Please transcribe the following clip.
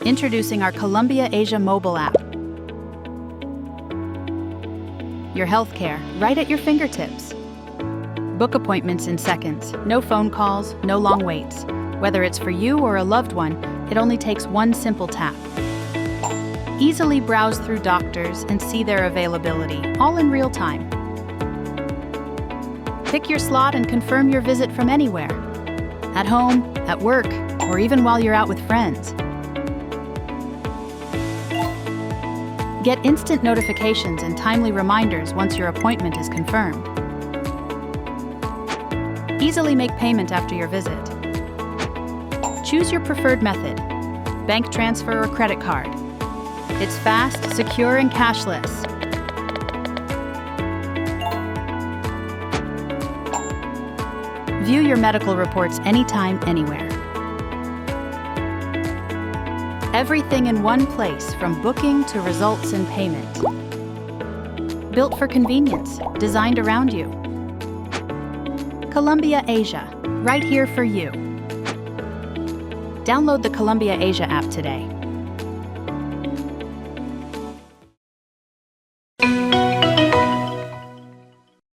Introducing our 𝗙𝗵𝗹𝗂𝗺 mobile app. Your healthcare right at your fingertips. Book appointments in seconds. No phone calls, no long waits. Whether it's for you or a loved one, it only takes one simple tap. Easily browse through doctors and see their availability, all in real time. Pick your slot and confirm your visit from anywhere. At home, at work, or even while you're out with friends. Get instant notifications and timely reminders once your appointment is confirmed. Easily make payment after your visit. Choose your preferred method, bank transfer or credit card. It's fast, secure, and cashless. View your medical reports anytime, anywhere. Everything in one place, from booking to results and payment. Built for convenience, designed around you. 𝗙𝗵𝗹𝗂𝗺, right here for you. Download the 𝗙𝗵𝗹𝗂𝗺 app today.